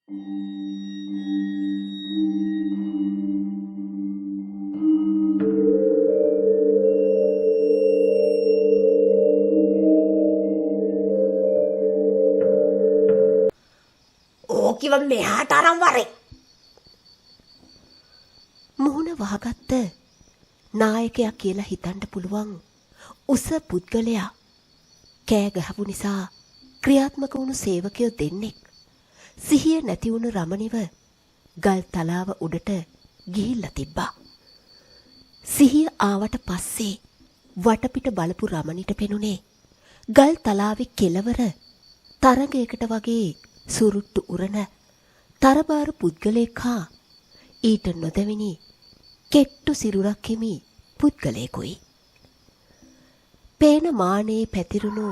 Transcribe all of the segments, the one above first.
ඕකිව මෙහාට අරන් වරේ. මුහුණ වහගත්ත නායකයා කියලා හිතන්න පුළුවන් උස පුද්ගලයා කෑ ගහපු නිසා ක්‍රියාත්මක වුණු සේවකයෝ දෙන්නෙක් සිහිය නැති වුණු රමණිව ගල් තලාව උඩට ගිහිල්ලා තිබ්බා. සිහිය ආවට පස්සේ වටපිට බලපු රමණිට පෙනුනේ ගල් තලාවේ කෙළවර තරගයකට වගේ සුරුට්ටු උරන තරබාරු පුද්ගලයෙක් හා ඊට නොදැවෙනි කෙට්ටු සිරුරක් හිමි පුද්ගලයෙකුයි. පේන මානේ පැතිරුණු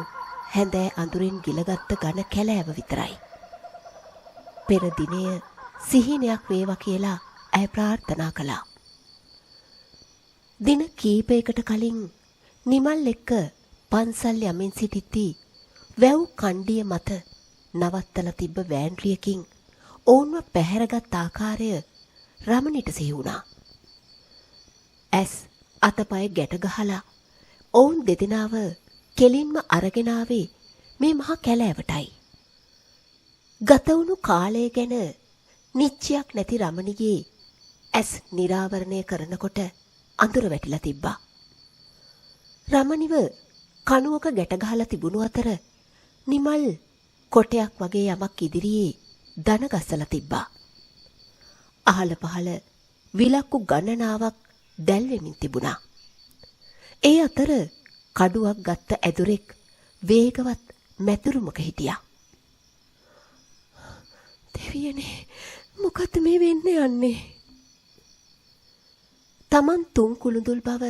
හැඳෑ අඳුරෙන් ගිලගත්ත ඝන කැලෑව විතරයි. පෙර දිනය සිහිනයක් වේවා කියලා ඇය ප්‍රාර්ථනා කළා. දින කීපයකට කලින් නිමල් එක්ක පන්සල් යමින් සිටිද්දී වැව් කණ්ඩිය මත නවත්තලා තිබ්බ වෑන්රියකින් ඔවුන්ව පැහැරගත් ආකාරය රමණිට සිහි වුණා. ඇස් අතපය ගැට ගහලා ඔවුන් දෙදෙනාව කෙලින්ම අරගෙන ආවේ මේ මහා කැලෑවටයි. ගත වුණු කාලය ගැන නිශ්චයක් නැති රමණිගේ ඇස් නිරාවරණය කරනකොට අඳුර වැටිලා තිබ්බා. රමණිව කණුවක ගැට ගහලා තිබුණු අතර නිමල් කොටයක් වගේ යමක් ඉදිරියේ දන ගස්සලා තිබ්බා. අහල පහල විලක්කු ගණනාවක් දැල් වෙමින් තිබුණා. ඒ අතර කඩුවක් ගත්ත ඇදුරෙක් වේගවත් මැදුරුමක හිටියා. දෙවියනේ, මොකද මේ වෙන්න යන්නේ? තමන් තුන් කුළුඳුල් බව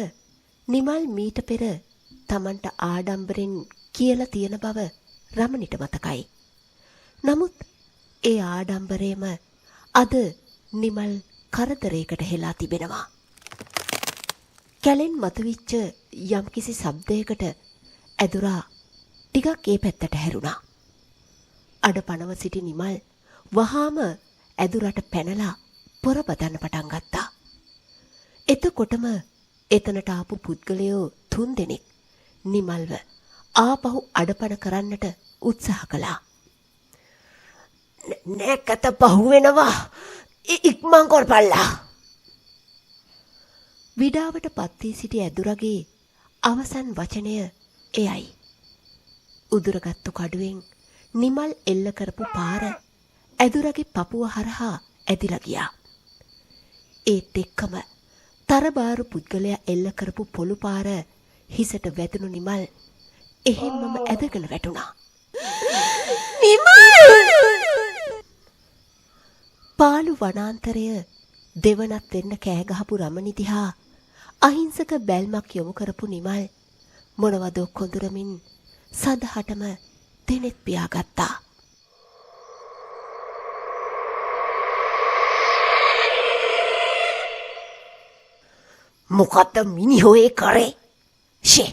නිමල් මීට පෙර තමන්ට ආඩම්බරෙන් කියලා තියෙන බව රමණිට මතකයි. නමුත් ඒ ආඩම්බරේම අද නිමල් කරදරයකට හෙලා තිබෙනවා. කැලෙන් මතුවිච්ච යම්කිසි ශබ්දයකට ඇදුරා ටිකක් ඒ පැත්තට හැරුණා. අඩපණව සිටි නිමල් වහාම ඇදුරට පැනලා පොර බදන්න පටන් ගත්තා. එතකොටම එතනට ආපු පුද්ගලයෝ 3 දෙනෙක් නිමල්ව ආපහු අඩපණ කරන්නට උත්සාහ කළා. නැකත පහු වෙනවා. ඉක්මන් කරපල්ලා. විඩාවට පත් වී සිටි ඇදුරගේ අවසන් වචනය එයයි. උදුරගත්තු කඩුවෙන් නිමල් එල්ල කරපු පාර ඇදුරගේ පපුව හරහා ඇදිලා ගියා. ඒත් එක්කම තරබාරු පුද්ගලයා එල්ල කරපු පොළු පාර හිසට වැදුණු නිමල් එහෙම්මම ඇදගෙන වැටුණා. පාළු වනාන්තරය දෙවනත් වෙන්න කෑ ගහපු රමණි දිහා අහිංසක බැල්මක් යොමු කරපු නිමල් මොනවද කොඳුරමින් සදහටම දෙනෙත් පියාගත්තා. මොකද්ද මිනිහෝ ඒ කරේ? ෂේ.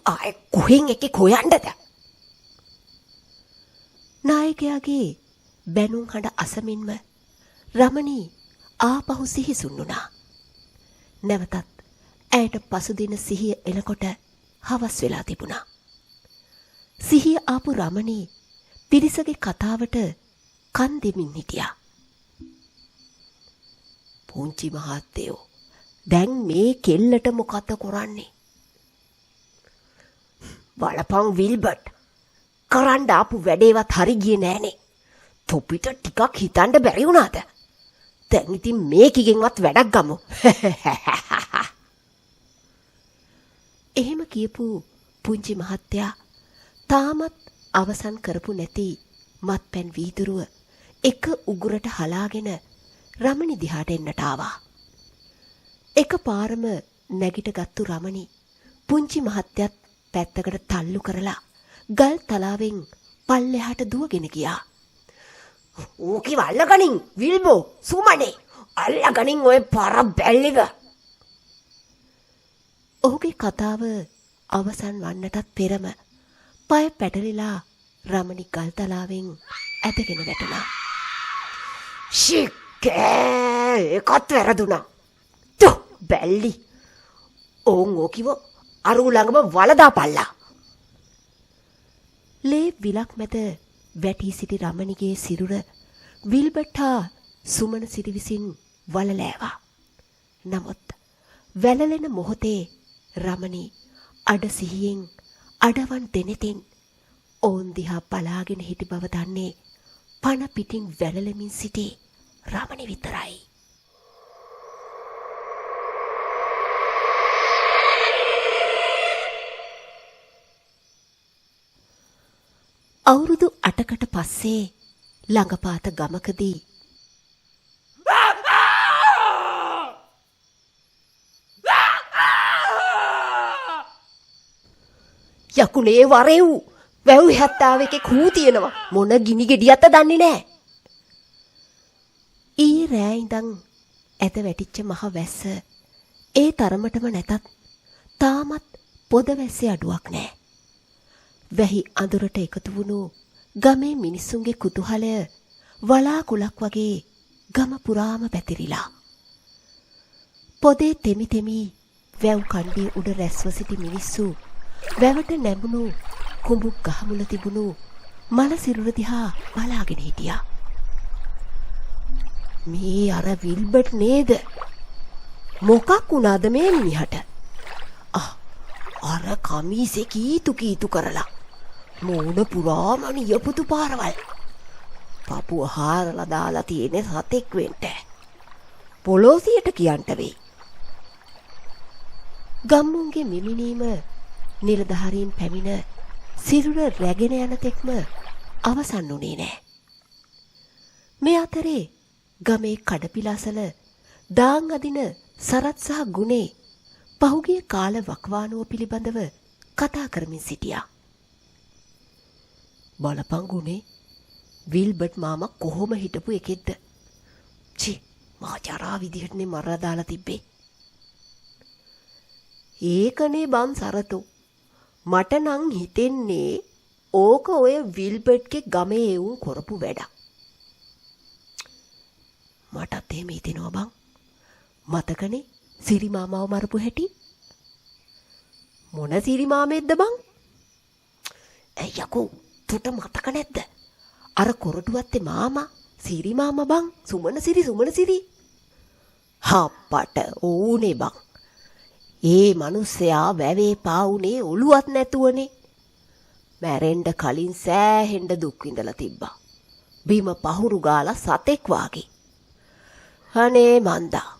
ආයේ කොහෙන් එකේ හොයන්නද? නායකයාගේ බැනුම් හඬ අසමින්ම රමණි ආපහු සිහිසුන්නුනා. නැවතත් ඇයට පසුදින සිහිය එනකොට හවස් වෙලා තිබුණා. සිහිය ආපු රමණි පිරිසගේ කතාවට කන් දෙමින් හිටියා. පුංචි මහත්තයෝ, දැන් මේ කෙල්ලට මොකද කරන්නේ? බලපං විල්බර්ට්, කරන්න ආපු වැඩේවත් හරි ගියේ නෑනේ. තොපිට ටිකක් හිතන්න බැරි වුණාද? දැන් ඉතින් මේකගෙන්වත් වැඩක් ගමු. එහෙම කියපු පුංචි මහත්තයා තාමත් අවසන් කරපු නැති මත්පැන් වීදුරුව එක උගුරට හලාගෙන රමණි දිහාට එන්නට ආවා. එක පාරම නැගිටගත්තු රමණි පුංචි මහත්තයත් පැත්තකට තල්ලු කරලා ගල් තලාවෙන් පල්ලෙහාට දුවගෙන ගියා. ඕකි අල්ලගනින් විල්බෝ, සුමනේ අල්ලගනින් ඔය පර බැල්ලිව. ඔහුගේ කතාව අවසන් වන්නටත් පෙරම පය පැටලිලා රමණි ගල් තලාවෙන් ඇදගෙන වැටුණා. ශික්කෑ ඒකත් වැරදුනා. තෝ බැල්ලි. ඕන් ඕකිව අරු ළඟම වලදා පල්ලා. ලේ විලක් මැද වැටී සිටි රමණිගේ සිරුර විල්බට් හා සුමන සිරි විසින් වලලෑවා. නමුත් වැළලෙන මොහොතේ රමණි අඩ සිහියෙන් අඩවන් දෙනෙතින් ඔවුන් දිහා බලාගෙන හිටි බව දන්නේ පණ පිටින් වැළලෙමින් සිටි රමණි විතරයි. අවුරුදු 8කට පස්සේ ළඟපාත ගමකදී යකුනේ වරෙව් වැව් 71 කූ තියෙනවා මොන ගිනි ගෙඩියක්ද දන්නේ නැහැ. ඊ රෑ ඉඳන් ඇත වැටිච්ච මහ වැස්ස ඒ තරමටම නැතත් තාමත් පොද වැස්සේ අඩුවක් නැහැ. වැහි අඳුරට එකතු වුණු ගමේ මිනිස්සුන්ගේ කුතුහලය වලාකුලක් වගේ ගම පුරාම පැතිරිලා. පොදේ තෙමි තෙමි වැව් කණ්ඩිය උඩ රැස්ව සිටි මිනිස්සු වැවට නැඹුණු කුඹුක් ගහමුල තිබුණු මල සිරුර දිහා බලාගෙන හිටියා. මේ අර විල්බට් නේද? මොකක් වුණාද මේ මිනිහට? අර කමීසේ කීතු කීතු කරලා මූණ පුරාම නියපුතු පාරවල්. පපුව හාරලා දාලා තියෙන සතෙක් වෙන්න. පොලෝසියට කියන්න වෙයි. ගම්මුන්ගේ මිමිනීම නිලධාරීන් පැමිණ සිරුර රැගෙන යන තෙක්ම අවසන් වුණේ නැහැ. මේ අතරේ ගමේ කඩපිලාසල දාන් අදින සරත් සහ ගුණේ පහුගිය කාල වකවානුව පිළිබඳව කතා කරමින් සිටියා. බලපන් ගුණේ විල්බට් මාමා කොහොම හිටපු එකෙක්ද? මාචාරා විදිහටනේ මරලා දාලා තිබ්බේ. ඒකනේ බං සරතු. මට නම් හිතෙන්නේ ඕක ඔය විල්බට්ගේ ගමේ එවුන් කරපු වැඩක්. මටත් එහෙම හිතෙනවා බං. මතකනේ සිරි මාමාව මරපු හැටි? මොන සිරි මාමෙක්ද බං? යකෝ තුට මතක නැද්ද? අර කොරටුවත්තේ මාමා සිරි මාමා බං. සුමන සිරි. හප්පට ඕනේ බං. ඒ මිනිස්සයා වැවේ පාවුනේ ඔළුවත් නැතුවනේ. මැරෙන්න කලින් සෑහෙන්න දුක් විඳලා තිබ්බා. බීම පහුරු ගාලා සතෙක් වාගේ. අනේ මන්දා.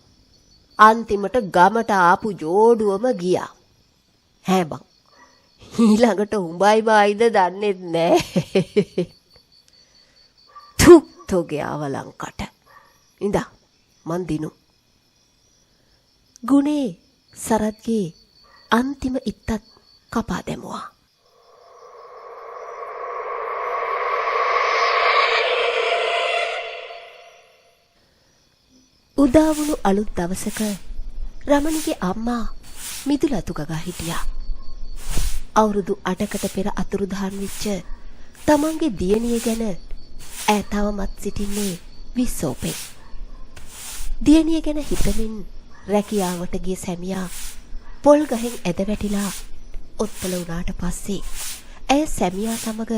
අන්තිමට ගමට ආපු ජෝඩුවම ගියා. ඈ බං. ඊළඟට උඹයි බායිද දන්නේ නැහැ. තෝගේ අවලංකට. ඉඳා මන් දිනු. ගුණේ සරත්ගේ අන්තිම ඉත්තත් කපා දැමුවා. උදා වුණු අලුත් දවසක රමණිගේ අම්මා මිදුලතු ගගා හිටියා. අවුරුදු 8කට පෙර අතුරුදහන් වෙච්ච තමන්ගේ දියණිය ගැන ඈ තවමත් සිටින්නේ විස්සෝපේ. දියණිය ගැන හිතමින් රැකියාවට ගිය සැමියා පොල් ගහෙන් ඇද වැටිලා ඔත්තල වුණාට පස්සේ ඇය සැමියා සමග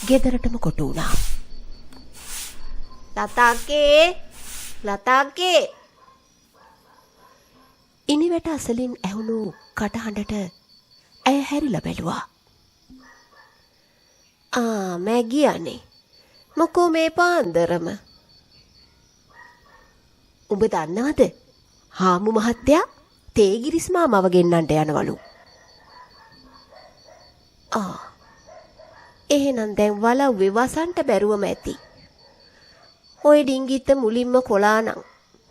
ගෙදරටම කොටු වුණා. ලතාගේ ඉනිවැට අසලින් ඇහුණු කටහඬට ඇය හැරිලා බැලුවා. මැගියනේ. මොකෝ මේ පාන්දරම? උඹ දන්නවද? හාමු මහත්තයා තේගිරිස් මාමව ගෙන්නන්ට යනවලු. එහෙනම් දැන් වලව්වේ වසන්ට බැරුවම ඇති. ඔය ඩිංගිත්ත මුලින්ම කොලානම්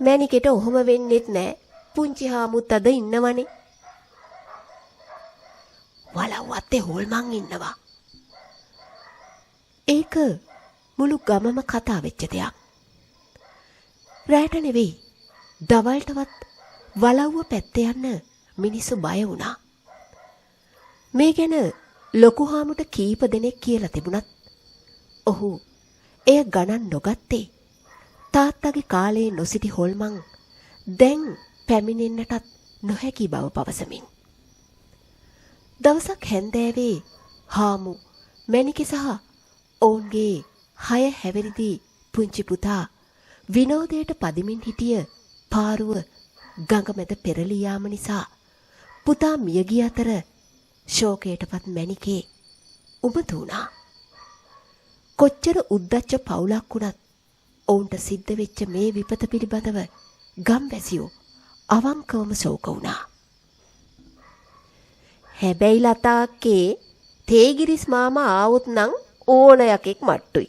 මැනිකෙට ඔහොම වෙන්නෙත් නෑ. පුංචි හාමුත් අද ඉන්නවනේ. වලව්වත්තේ හොල්මන් ඉන්නවා. ඒක මුළු ගමම කතා වෙච්ච දෙයක්. රැට නෙවෙයි දවල්ටවත් වලව්ව පැත්තේ යන්න මිනිස්සු බය වුණා. මේ ගැන ලොකු හාමුට කීප දෙනෙක් කියලා තිබුණත් ඔහු එය ගණන් නොගත්තේ තාත්තගේ කාලේ නොසිටි හොල්මන් දැන් පැමිණෙන්නටත් නොහැකි බව පවසමින්. දවසක් හැන්දෑවේ හාමු මැණිකේ සහ ඔවුන්ගේ 6 හැවිරිදි පුංචි පුතා විනෝදයට පදිමින් හිටිය පාරුව ගඟ මැද පෙරළී යාම නිසා පුතා මිය ගිය අතර ශෝකයටපත් මැණිකේ උමතු වුණා. කොච්චර උද්දච්ච පවුලක් වුණත් ඔවුන්ට සිද්ධ වෙච්ච මේ විපත පිළිබඳව ගම්වැසියෝ අවංකවම ශෝක වුණා. හැබැයි ලතාක්කේ තේගිරිස් මාමා ආවොත් නම් ඕන යකෙක් මට්ටුයි.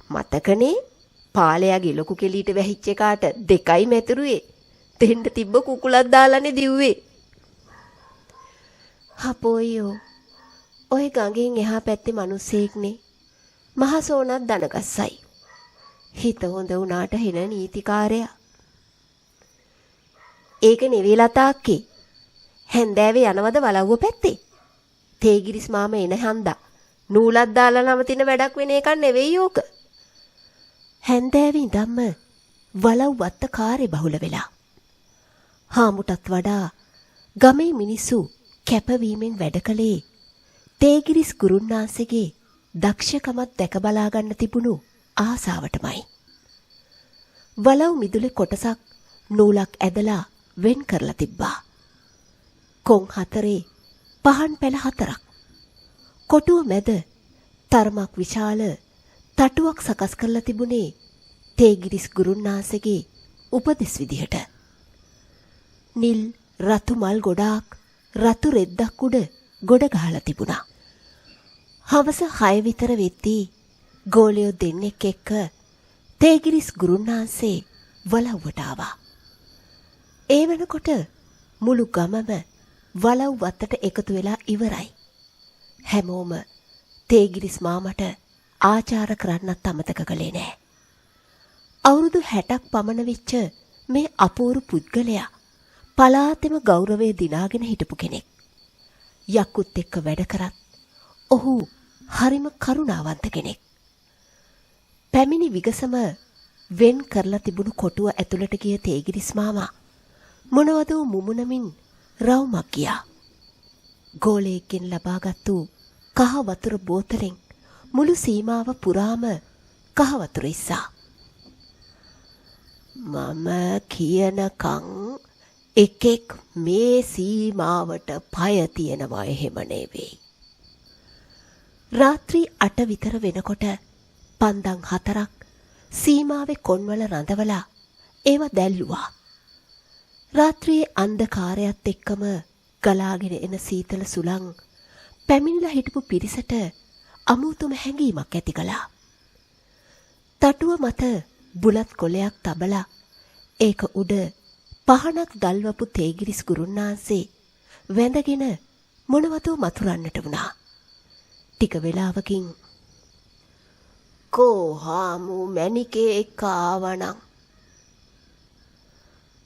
මතකනේ පාලයාගේ ලොකු කෙලීට වැහිච්ච එකාට 2යි මැතුරුවේ. දෙන්න තිබ්බ කුකුලක් දාලානේ දිව්වේ. හපෝයෝ ඔය ගඟෙන් එහා පැත්තේ මිනිස්සෙක්නේ. මහසෝනත් දනගස්සයි. හිත හොඳ වුණාට හෙන නීතිකාරයා. ඒක නෙවෙයි ලතාක්කේ. හැන්දෑවේ යනවද වලව්ව පැත්තේ? තේගිරිස් මාමා එන හන්දා නූලක් දාලා නවතින වැඩක් වෙන එකක් නෙවෙයි ඕක. හැන්දෑවේ ඉඳන්ම වලව් වත්ත කාර්ය බහුල වෙලා. හාමුටත් වඩා ගමේ මිනිස්සු කැපවීමෙන් වැඩ කළේ තේගිරිස් ගුරුන්නාන්සේගේ දක්ෂකමත් දැක බලා ගන්න තිබුණු ආසාවටමයි. වලව් මිදුලේ කොටසක් නූලක් ඇදලා වෙන් කරලා තිබ්බා. කොන් 4 පහන් පැල 4ක්. කොටුව මැද තරමක් විශාල තටුවක් සකස් කරලා තිබුණේ තේගිරිස් ගුරුන්නාන්සේගේ උපදෙස් විදිහට. නිල් රතු මල් ගොඩාක් රතු රෙද්දක් උඩ ගොඩ ගහලා තිබුණා. හවස 6 විතර වෙද්දී ගෝලියෝ දෙන්නෙක් එක්ක තේගිරිස් ගුරුන්නාන්සේ වලව්වට ආවා. ඒ වෙනකොට මුළු ගමම වලව් වත්තට එකතු වෙලා ඉවරයි. හැමෝම තේගිරිස් මාමට ආචාර කරන්නත් අමතක කළේ නෑ. අවුරුදු 60ක් පමණ වෙච්ච මේ අපූර්ව පුද්ගලයා පලාතෙම ගෞරවය දිනාගෙන හිටපු කෙනෙක්. යක්කුත් එක්ක වැඩ කරත් ඔහු හරිම කරුණාවන්ත කෙනෙක්. පැමිණි විගසම වෙන් කරලා තිබුණු කොටුව ඇතුළට ගිය තේගිරිස් මාමා මොනවදෝ මුමුණමින් රවුමක් ගියා. ගෝලයෙක්ගෙන් ලබාගත්තු කහ වතුර බෝතලෙන් මුළු සීමාව පුරාම කහ වතුර ඉස්සා. මම කියනකම් එකෙක් මේ සීමාවට පය තියනවා එහෙම නෙවෙයි. රාත්‍රී 8 විතර වෙනකොට පන්දම් 4ක් සීමාවේ කොන්වල රඳවලා ඒව දැල්ලුවා. රාත්‍රියේ අන්ධකාරයත් එක්කම ගලාගෙන එන සීතල සුළං පැමිණිලා හිටපු පිරිසට අමුතුම හැඟීමක් ඇති කළා. තටුව මත බුලත් කොලයක් තබලා ඒක උඩ පහනක් දල්වපු තේගිරිස් ගුරුන්නාන්සේ වැඳගෙන මොනවතෝ මතුරන්නට වුණා. ටික වෙලාවකින් කෝ හාමු මැණිකේ එක්ක ආවනම්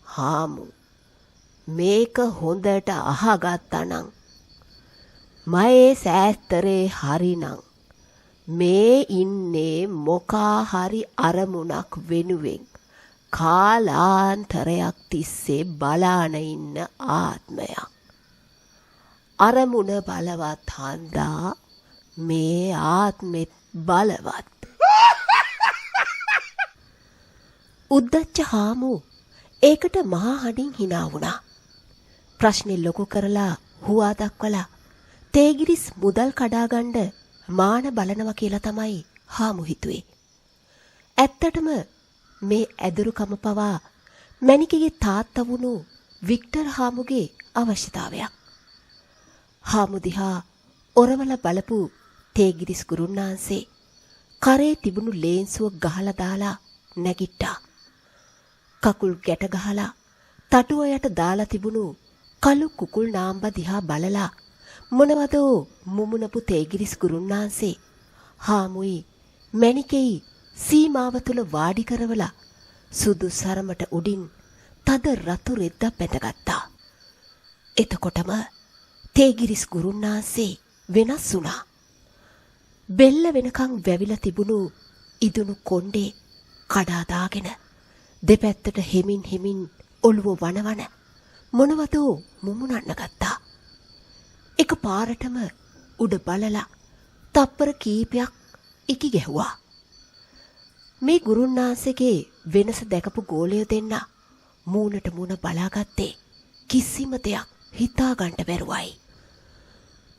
හාමු මේක හොඳට අහගත්තා නම් මයේ සෑස්තරේ හරිනම් මේ ඉන්නේ මොකා හරි අරමුණක් වෙනුවෙන් කාලාන්තරයක් තිස්සේ බලාන ඉන්න ආත්මයක්. අරමුණ බලවත් හන්දා මේ ආත්මෙත් බලවත්. උද්දච්ච හාමු ඒකට මහා හඬින් hina වුණා. ප්‍රශ්නේ ලොකු කරලා හුවා දක්වලා තේගිරිස් මුදල් කඩාගන්න මාන බලනවා කියලා තමයි හාමු හිතුවේ. ඇත්තටම මේ ඇදුරුකම පවා මැණිකගේ තාත්තා වුණු වික්ටර් හාමුගේ අවශ්‍යතාවයක්. හාමු දිහා ඔරවල බලපු තේගිරිස් ගුරුන්නාන්සේ කරේ තිබුණු ලේන්සුව ගහලා දාලා නැගිට්ටා. කකුල් ගැට ගහලා තටුව යට දාලා තිබුණු කළු කුකුල් නාම්බ දිහා බලලා මොනවදෝ මුමුණපු තේගිරිස් ගුරුන්නාන්සේ හාමුයි මැණිකෙයි සීමාව තුල වාඩි කරවලා සුදු සරමට උඩින් තද රතු රෙද්දක් බැඳගත්තා. එතකොටම තේගිරිස් ගුරුන්නාන්සේ වෙනස් වුණා. බෙල්ල වෙනකන් වැවිලා තිබුණු ඉදුණු කොණ්ඩේ කඩා දාගෙන දෙපැත්තට හෙමින් හෙමින් ඔළුව වනවන මොනවදෝ මුමුණන්න ගත්තා. එක පාරටම උඩ බලලා තප්පර කීපයක් ඉකි ගැහුවා. මේ ගුරුන්නාන්සේගේ වෙනස දැකපු ගෝලයෝ දෙන්න මූණට මූණ බලාගත්තේ කිසිම දෙයක් හිතා ගන්න බැරුවයි.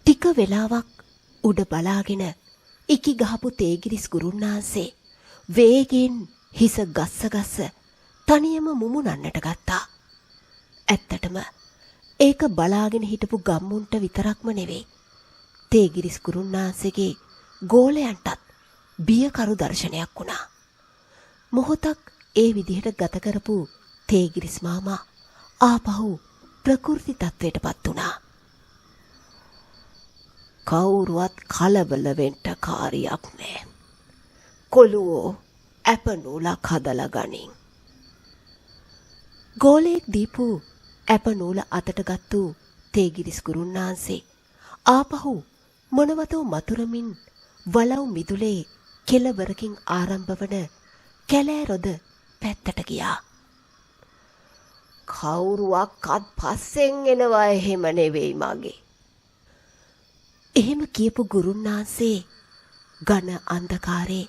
ටික වෙලාවක් උඩ බලාගෙන ඉකි ගහපු තේගිරිස් ගුරුන්නාන්සේ වේගෙන් හිස ගස්ස තනියම මුමුණන්නට ගත්තා. ඇත්තටම ඒක බලාගෙන හිටපු ගම්මුන්ට විතරක්ම නෙවෙයි. තේගිරිස් ගුරුන්නාන්සේගේ ගෝලයන්ටත් බියකරු දර්ශනයක් වුණා. මොහොතක් ඒ විදිහට ගත කරපු තේගිරිස් මාමා ආපහු ප්‍රකෘති තත්වයටපත් වුණා. කවුරුවත් කලබල වෙන්න කාර්යයක් නෑ. කොළුවෝ ඇප නූලක් හදලා ගනින්. ගෝලෙක් දීපු ඇප නූල අතට ගත්තු තේගිරිස් ගුරුන්නාන්සේ ආපහු මොනවතෝ මතුරමින් වලව් මිදුලේ කෙළවරකින් ආරම්භ වන කැලෑ රොද පැත්තට ගියා. කවුරුවක්වත් පස්සෙන් එනවා එහෙම නෙවෙයි මගේ. එහෙම කියපු ගුරුන්නාන්සේ ඝන අන්ධකාරේ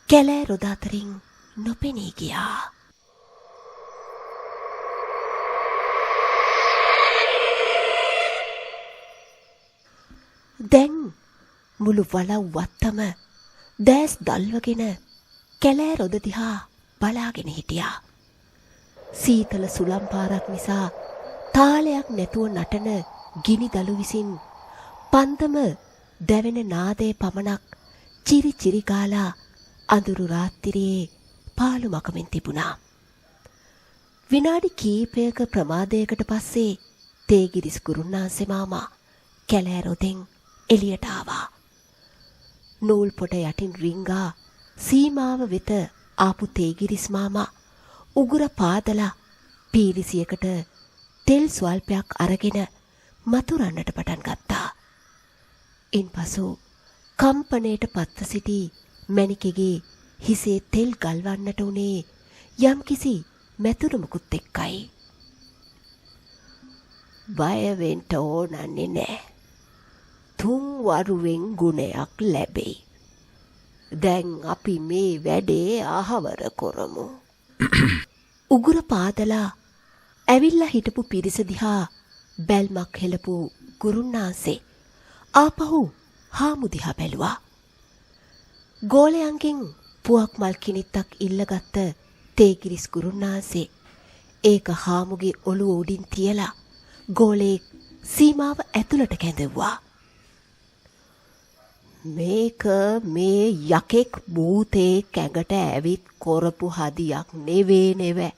කැලෑ රොද අතරින් නොපෙනී ගියා. දැන් මුළු වලව් වත්තම දැස් දල්වගෙන කැලෑ රොද දිහා බලාගෙන හිටියා. සීතල සුළම් පාරක් නිසා තාලයක් නැතුව නටන ගිනි දළු විසින් පන්දම දැවෙන නාදයේ පමණක් චිරි චිරි ගාලා අඳුරු රාත්‍රියේ පාළු මකමින් තිබුණා. විනාඩි කීපයක ප්‍රමාදයකට පස්සේ තේගිරිස් ගුරුන්නාන්සේ මාමා කැලෑ රොදෙන් එළියට ආවා. නූල් පොට යටින් රිංගා සීමාව වෙත ආපු තේගිරිස් මාමා උගුර පාදලා පීරිසියකට තෙල් ස්වල්පයක් අරගෙන මතුරන්නට පටන් ගත්තා. ඉන්පසු කම්පණයට පත්ව සිටි මැණිකගේ හිසේ තෙල් ගල්වන්නට උනේ යම්කිසි මැතුරුමකුත් එක්කයි. බය වෙන්න ඕනන්නේ නෑ. තුන් වරුවෙන් ගුණයක් ලැබෙයි. දැන් අපි මේ වැඩේ අහවර කරමු. උගුර පාදලා ඇවිල්ලා හිටපු පිරිස දිහා බැල්මක් හෙළපු ගුරුන්නාන්සේ ආපහු හාමු දිහා බැලුවා. ගෝලයන්ගෙන් පුවක් මල් කිනිත්තක් ඉල්ලගත්ත තේගිරිස් ගුරුන්නාන්සේ ඒක හාමුගේ ඔළුව උඩින් තියලා ගෝලේ සීමාව ඇතුළට කැඳවුවා. මේක මේ යකෙක් භූතේ කැඟට ඇවිත් කරපු හදියක් නෙවෙයි.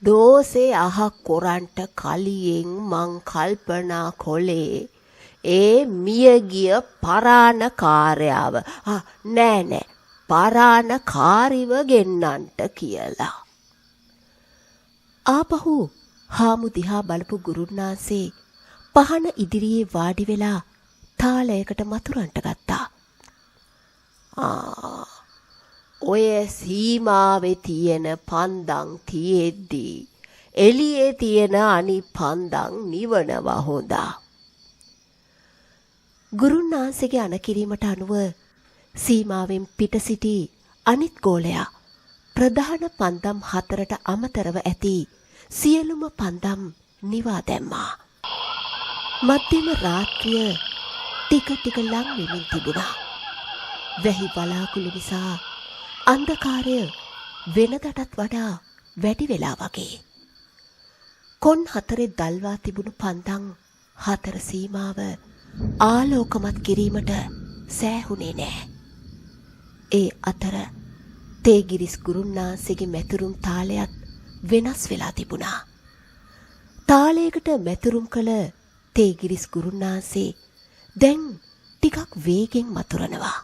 දෝසේ අහක් කොරන්ට කලියෙන් මං කල්පනා කොලේ ඒ මියගිය පරාණකාරයව නෑ පරාණකාරිව ගෙන්නන්ට කියලා. ආපහු හාමු දිහා බලපු ගුරුන්නාන්සේ පහන ඉදිරියේ වාඩි වෙලා තාලයකට මතුරන්ට ගත්තා. ඔය සීමාවේ තියෙන පන්දම් තියෙද්දී එළියේ තියෙන අනිත් පන්දම් නිවනවා හොඳා. ගුරුන්නාන්සේගේ අනකිරීමට අනුව සීමාවෙන් පිට සිටි අනිත් ගෝලයා ප්‍රධාන පන්දම් 4ට අමතරව ඇති සියලුම පන්දම් නිවා දැම්මා. මධ්‍යම රාත්‍රිය ටික ටික ලං වෙමින් තිබුණා. වැහි බලාකුළු නිසා අන්ධකාරය වෙනදටත් වඩා වැඩි වෙලා වගේ. කොන් 4 දල්වා තිබුණු පන්දම් 4 සීමාව ආලෝකමත් කිරීමට සෑහුනේ නෑ. ඒ අතර තේගිරිස් ගුරුන්නාන්සේගේ මැතුරුම් තාලයත් වෙනස් වෙලා තිබුණා. තාලයකට මැතුරුම් කළ තේගිරිස් ගුරුන්නාන්සේ දැන් ටිකක් වේගෙන් මතුරනවා.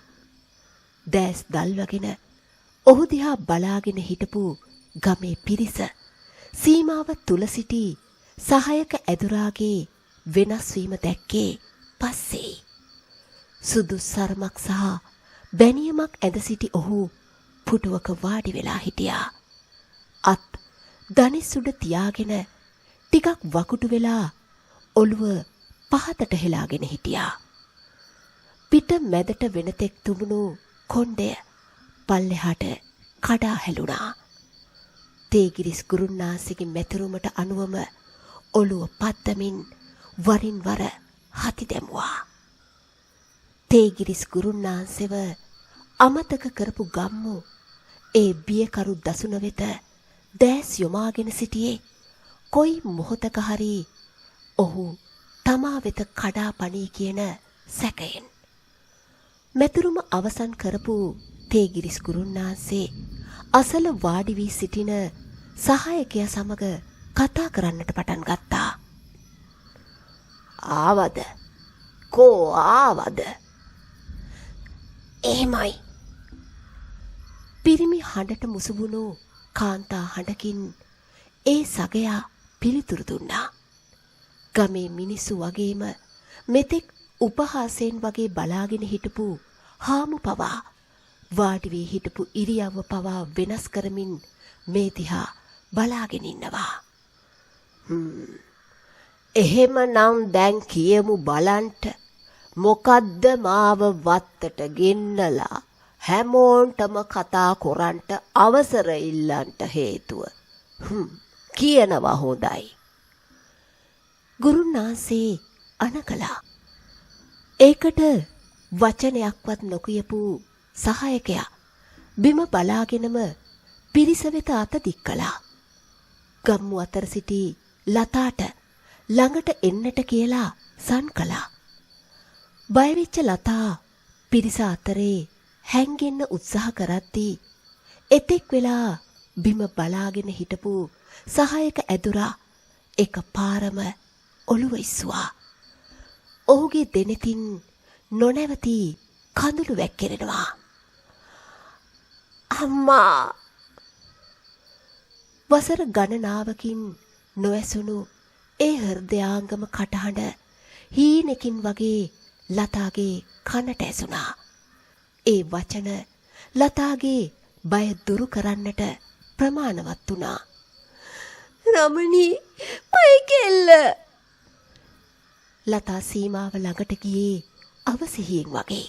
දැස් දල්වගෙන ඔහු දිහා බලාගෙන හිටපු ගමේ පිරිස සීමාව තුල සිටි සහායක ඇදුරාගේ වෙනස් වීම දැක්කේ පස්සේ. සුදු සරමක් සහ බැනියමක් ඇඳ සිටි ඔහු පුටුවක වාඩි වෙලා හිටියා. අත් දනිස් උඩ තියාගෙන ටිකක් වකුටු වෙලා ඔළුව පහතට හෙලාගෙන හිටියා. පිට මැදට වෙනතෙක් තුමුණු කොණ්ඩය පල්ලෙහාට කඩා හැලුණා. තේගිරිස් ගුරුන්නාන්සේගේ මෙතරුමට අනුවම ඔළුව පත්තමින් වරින් වර හති දැමුවා. තේගිරිස් ගුරුන්නාන්සේව අමතක කරපු ගම්මු ඒ බියකරු දසුන වෙත දැස් යොමාගෙන සිටියේ කොයි මොහොතක හරි ඔහු තමා වෙත කඩා පණී කියන සැකයෙන්. මෙතුරුම අවසන් කරපු තේගිරිස් ගුරුන්නාන්සේ අසල වාඩි වී සිටින සහායකයා සමග කතා කරන්නට පටන් ගත්තා. ආවද? කෝ ආවද? එහෙමයි. පිරිමි හඬට මුසුබුණු කාන්තා හඬකින් ඒ සගයා පිළිතුරු දුන්නා. ගමේ මිනිස්සු වගේම මෙතෙක් උපහාසයෙන් වගේ බලාගෙන හිටපු හාමු පවා වාඩි වී හිටපු ඉරියව්ව පවා වෙනස් කරමින් මේ දිහා බලාගෙන ඉන්නවා. එහෙමනම් දැන් කියමු බලන්ට මොකද්ද මාව වත්තට ගෙන්නලා හැමෝන්ටම කතා කරන්ට අවසර ඉල්ලන්ට හේතුව. කියනවා හොඳයි. ගුරුන්නාන්සේ අනකලා. ඒකට වචනයක්වත් නොකියපු සහායකයා බිම බලාගෙනම පිරිස වෙත අත දික් කළා. ගම්මු අතර සිටි ලතාට ළඟට එන්නට කියලා සන් කළා. බයවිච්ච ලතා පිරිස අතරේ හැංගෙන්න උත්සාහ කරද්දී එතෙක් වෙලා බිම බලාගෙන හිටපු සහායක ඇදුරා එක පාරම ඔළුව ඉස්සුවා. ඔහුගේ දෙනෙතින් නොනැවති කඳුළු වැක්කිරෙනවා. අම්මා! වසර ගණනාවකින් නොඇසුණු ඒ හෘදයාංගම කටහඬ හීනකින් වගේ ලතාගේ කනට ඇසුණා. ඒ වචන ලතාගේ බය දුරු කරන්නට ප්‍රමාණවත් වුණා. රමණී, මයි කෙල්ල! ලතා සීමාව ළඟට ගියේ අවසිහියෙන් වගේ.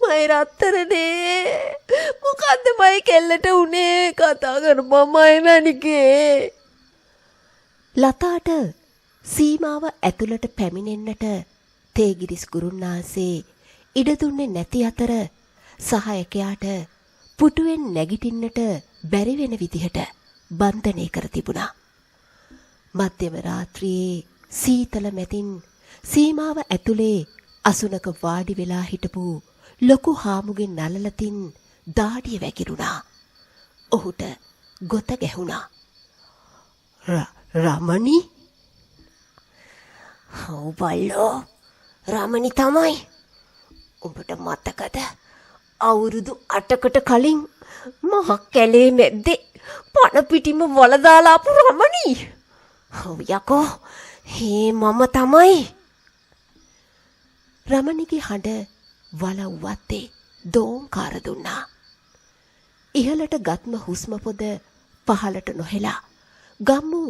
මයි රත්තරනේ, මොකද්ද මයි කෙල්ලට උනේ? කතා කරපන් මයි මණිකේ. ලතාට සීමාව ඇතුළට පැමිණෙන්නට තේගිරිස් ගුරුන්නාන්සේ ඉඩ දුන්නේ නැති අතර සහායකයාට පුටුවෙන් නැගිටින්නට බැරි වෙන විදිහට බන්ධනය කර තිබුණා. මධ්‍යම රාත්‍රියේ සීතල මැදින් සීමාව ඇතුලේ අසුනක වාඩි වෙලා හිටපු ලොකු හාමුගේ නළලතින් දාඩිය වැగిරුණා. ඔහුට ගොත ගැහුණා. රමණී? ඔව් බල්ලෝ, රමණී තමයි. උඹට මතකද අවුරුදු 8කට කලින් මහ කැලේ මැද්දේ පණ පිටිම වල දාලා ආපු රමණී? ඔව් යකෝ, මම තමයි. රමණීගේ හඬ වලව් වත්තේ දෝංකාර දුන්නා. ඉහළට ගත්ම හුස්ම පොද පහළට නොහෙලා ගම්මු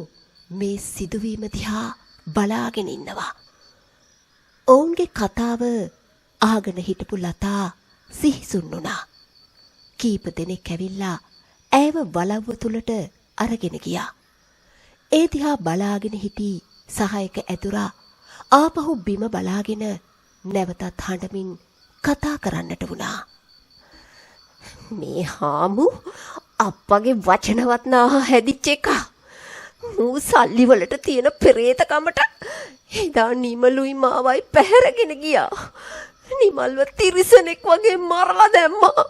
මේ සිදුවීම දිහා බලාගෙන ඉන්නවා. ඔවුන්ගේ කතාව ආගෙන හිටපු ලතා සිහිසුන් වුණා. කීප දෙනෙක් ඇවිල්ලා ඇයව වලව්ව තුලට අරගෙන ගියා. ඒ දිහා බලාගෙන හිටි සහායක ඇදුරා ආපහු බිම බලාගෙන නැවතත් හඬමින් කතා කරන්නට වුණා. මේ හාමු අප්පගේ වචනවත් නාහ හැදිච්ච එක. මූ සල්ලි වලට තියෙන පෙරේතකමට එදා නිමලුයි මාවයි පැහැරගෙන ගියා. නිමල්ව තිරිසනෙක් වගේ මරලා දැම්මා.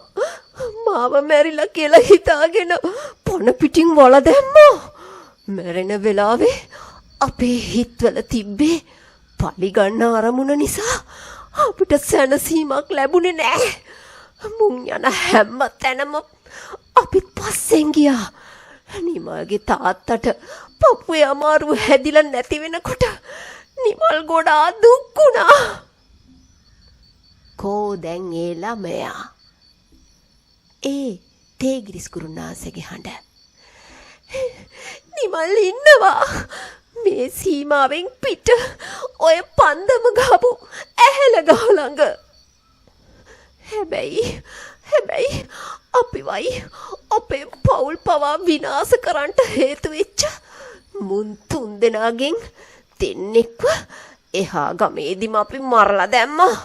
මාව මැරිලා කියලා හිතාගෙන පොණ පිටින් වල දැම්මා. මැරෙන වෙලාවේ අපේ හිත්වල තිබ්බේ පලි ගන්න අරමුණ නිසා අපිට සැනසීමක් ලැබුණේ නෑ. මුන් යන හැම තැනම අපිත් පස්සෙන් ගියා. නිමල්ගේ තාත්තට පපුවේ අමාරුව හැදිලා නැති වෙනකොට නිමල් ගොඩාක් දුක් වුණා. කෝ දැන් ඒ ළමයා? ඒ තේගිරිස් ගුරුනාන්සේගේ හඬ. නිමල් ඉන්නවා මේ සීමාවෙන් පිට ඔය පන්දම ගහපු ඇහැල ගහ ළඟ. හැබැයි අපිවයි අපේ පවුල් පවා විනාශ කරන්නට හේතු වෙච්ච මුන් තුන් දෙනාගෙන් දෙන්නෙක්ව එහා ගමේදීම අපි මරලා දැම්මා.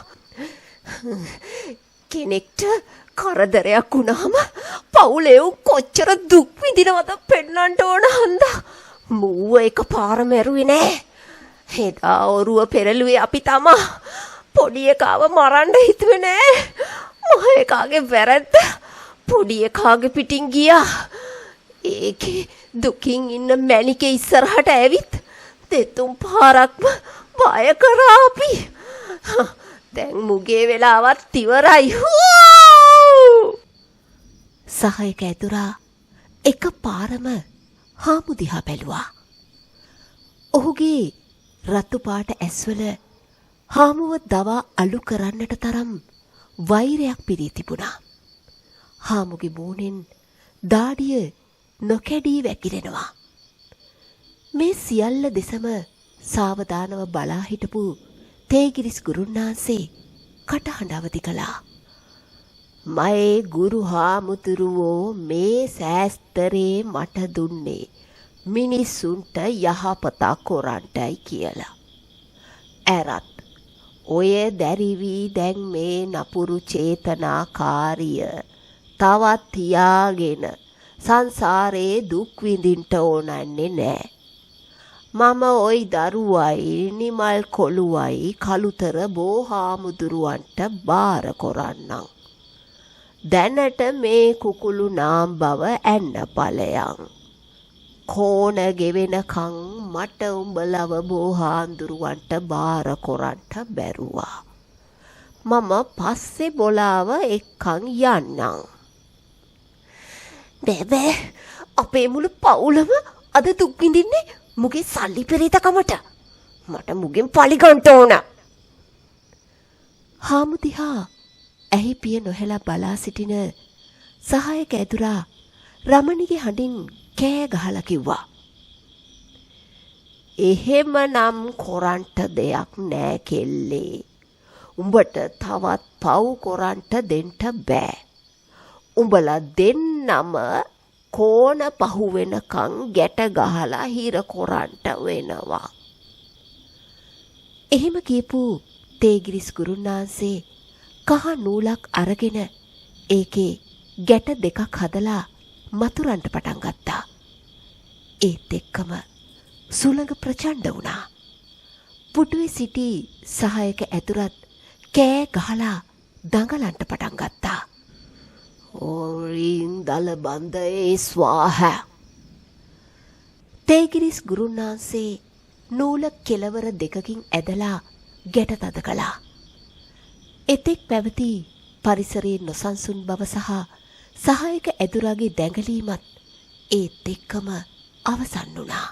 කෙනෙක්ට කරදරයක් වුණාම පවුලේ උන් කොච්චර දුක් විඳිනවද පෙන්නන්න ඕන හන්දා මූව එකපාර මැරුවේ නෑ. එදා ඔරුව පෙරළුවේ අපි තමා. පොඩි එකාව මරන්න හිතුවේ නෑ. මහ එකාගේ වැරද්ද පොඩි එකාගේ පිටින් ගියා. ඒකේ දුකින් ඉන්න මැනිකේ ඉස්සරහට ඇවිත් දෙතුන් පාරක්ම බය කරා අපි. දැන් මුගේ වෙලාවත් ඉවරයි. සහයක ඇතුරා එක පාරම හාමු දිහා බැලුවා. ඔහුගේ රතු පාට ඇස්වල හාමුව දවා අලු කරන්නට තරම් වෛරයක් පිරී තිබුණා. හාමුගේ මූණෙන් දාඩිය නොකැඩී වැකිරෙනවා. මේ සියල්ල දෙසම සාවධානව බලා හිටපු තේගිරිස් ගුරුන්නාන්සේ කටහඬ අවදි කළා. මයේ ගුරු හාමුදුරුවෝ මේ සෑස්තරේ මට දුන්නේ මිනිස්සුන්ට යහපතක් කොරන්ටයි කියලා. ඇරත් ඔය දැරිවි දැන් මේ නපුරු චේතනාකාරිය තවත් තියාගෙන සංසාරේ දුක් විඳින්න ඕනන්නේ නෑ. මම ওই දරුවයි නිමල් කොළුවයි කළුතර බෝ හාමුදුරුවන්ට බාර කොරන්නම්. දැනට මේ කුකුළු නාම්බව ඇන්න ඵලයන්. කෝණ ගෙවෙනකන් මට උඹලව බෝ හාමුදුරුවන්ට බාර කොරන්ට බැරුවා. මම පස්සේ බොලාව එක්කන් යන්නම්. බෑ අපේ මුළු පවුලම අද දුක් විඳින්නේ මුගේ සල්ලි පෙරේතකමට. මට මුගෙන් පලි ගන්න ඕන. හාමු දිහා ඇහි පිය නොහැලා බලා සිටින සහායක ඇදුරා රමණිගේ හඬින් කෑ ගහලා කිව්වා. එහෙමනම් කොරන්ට දෙයක් නෑ කෙල්ලේ. උඹට තවත් පව් කොරන්ට දෙන්න බෑ. උඹලා දෙන්නම කෝණ පහු වෙනකන් ගැට ගහලා හිර කොරන්ට වෙනවා. එහෙම කියපු තේගිරිස් ගුරුන්නාන්සේ කහ නූලක් අරගෙන ඒකේ ගැට දෙකක් හදලා මතුරන්ට පටන් ගත්තා. ඒත් එක්කම සුළඟ ප්‍රචණ්ඩ වුණා. පුටුවේ සිටි සහායක ඇතුරත් කෑ ගහලා දඟලන්ට පටන් ගත්තා. ඕරින් දල බන්දේ ස්වාහා. තේගිරිස් ගුරුන්නාන්සේ නූල කෙලවර දෙකකින් ඇදලා ගැට තද කළා. එතෙක් පැවති පරිසරයේ නොසන්සුන් බව සහ සහායක ඇදුරාගේ දැඟලීමත් ඒත් එක්කම අවසන් වුණා.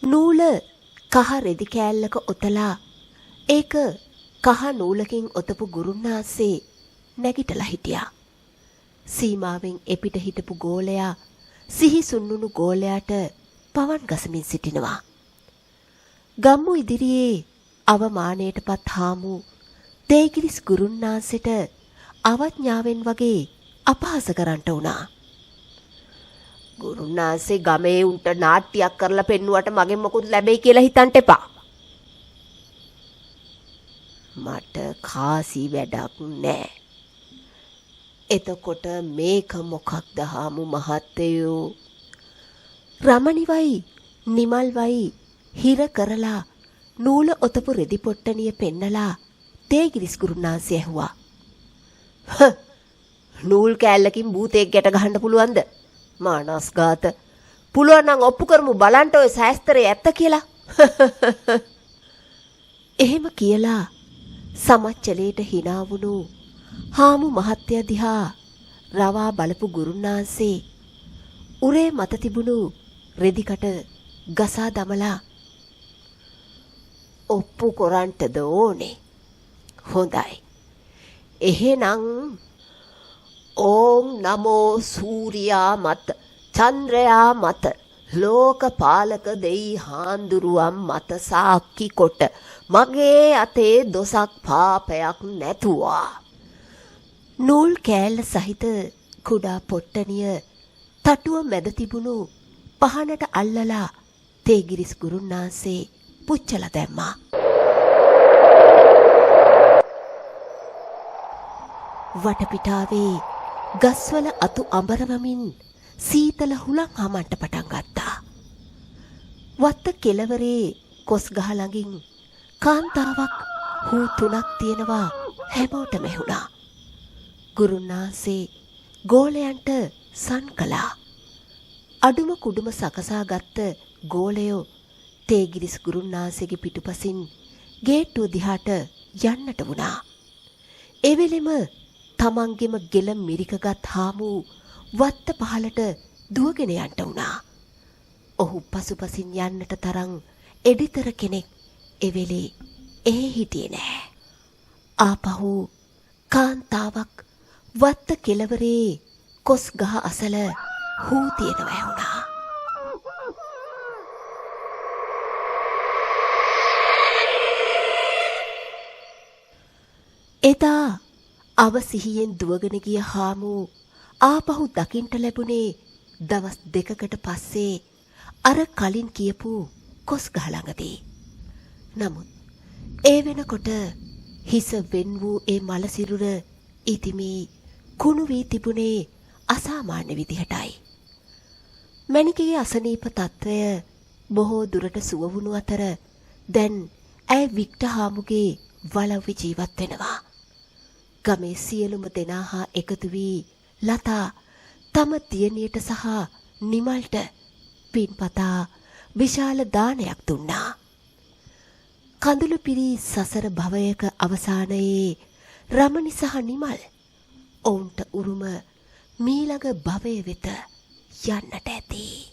නූල කහ රෙදි කෑල්ලක ඔතලා ඒක කහ නූලකින් ඔතපු ගුරුන්නාන්සේ නැගිටලා හිටියා. සීමාවෙන් එපිට හිටපු ගෝලයා සිහිසුන්නුණු ගෝලයාට පවන් ගසමින් සිටිනවා. ගම්මු ඉදිරියේ අවමානයටපත් හාමු තේගිරිස් ගුරුන්නාන්සේට අවඥාවෙන් වගේ අපහාස කරන්නට වුණා. ගුරුන්නාන්සේ ගමේ උන්ට නාට්‍යයක් කරලා පෙන්නුවට මගෙන් මොකුත් ලැබෙයි කියලා හිතන්න එපා. මට කාසි වැඩක් නෑ. එතකොට මේක මොකක්ද හාමු මහත්තයෝ? රමණිවයි නිමල්වයි හිර කරලා නූල ඔතපු රෙදි පොට්ටනිය පෙන්නලා තේගිරිස් ගුරුන්නාන්සේ ඇහුවා. නූල් කෑල්ලකින් භූතයෙක් ගැට ගහන්න පුළුවන්ද? මානස්ගාත. පුළුවන් නම් ඔප්පු කරමු බලන්න ඔය ශාස්ත්‍රයේ ඇත්ත කියලා. එහෙම කියලා සමච්චලේට hina වුණු හාමු මහත්තයා දිහා රවා බලපු ගුරුන්නාන්සේ උරේ මත තිබුණු රෙදිකට ගසා දමලා ඔප්පු කොරන්ටද ඕනේ. හොඳයි. එහෙනම් ඕම් නමෝ සූර්යා මත චන්ද්‍රයා මත ලෝකපාලක දෙයි හාන්දුරුවම් මත සාක්කි කොට මගේ අතේ දොසක් පාපයක් නැතුවා. නූල් කෑල්ල සහිත කුඩා පොට්ටනිය තටුව මැද තිබුණු පහනට අල්ලලා තේගිරිස් ගුරුන්නාන්සේ පුච්චලා දැම්මා. වටපිටාවේ ගස්වල අතු අඹරවමින් සීතල හුලං හමන්ට පටන් ගත්තා. වත්ත කෙළවරේ කොස් ගහ ළඟින් කාන්තාවක් හූ 3ක් තියෙනවා හැමෝටම ඇහුණා. ගුරුන්නාන්සේ ගෝලයන්ට සන් කළා. අඩුම කුඩුම සකසා ගත්ත ගෝලයෝ තේගිරිස් ගුරුන්නාන්සේගේ පිටුපසින් ගේට්ටුව දිහාට යන්නට වුණා. ඒ වෙලෙම තමන්ගෙම ගෙල මිරිකගත් හාමු වත්ත පහලට දුවගෙන යන්න වුණා. ඔහු පසුපසින් යන්නට තරම් එඩිතර කෙනෙක් එවෙලේ හිටියේ නැහැ. ආපහු කාන්තාවක් වත්ත කෙළවරේ කොස් ගහ අසල හූ තියෙනවා ඇහුණා. එදා අවසිහියෙන් දුවගෙන ගිය හාමු ආපහු දකින්ට ලැබුණේ දවස් 2කට පස්සේ අර කලින් කියපු කොස් ගහ ළඟදී. නමුත් ඒ වෙනකොට හිස වෙන් වූ ඒ මල සිරුර ඉතිමි කුණු වී තිබුණේ අසාමාන්‍ය විදිහටයි. මැණිකගේ අසනීප තත්වය බොහෝ දුරට සුව වුණු අතර දැන් ඇය වික්ටර් හාමුගේ වලව්වේ ජීවත් වෙනවා. ගමේ සියලුම දෙනා හා එකතු වී ලතා තම දියණියට සහ නිමල්ට පින්පතා විශාල දානයක් දුන්නා. කඳුළු පිරි සසර භවයක අවසානයේ රමණි සහ නිමල් ඔවුන්ට උරුම මීළඟ භවය වෙත යන්නට ඇති.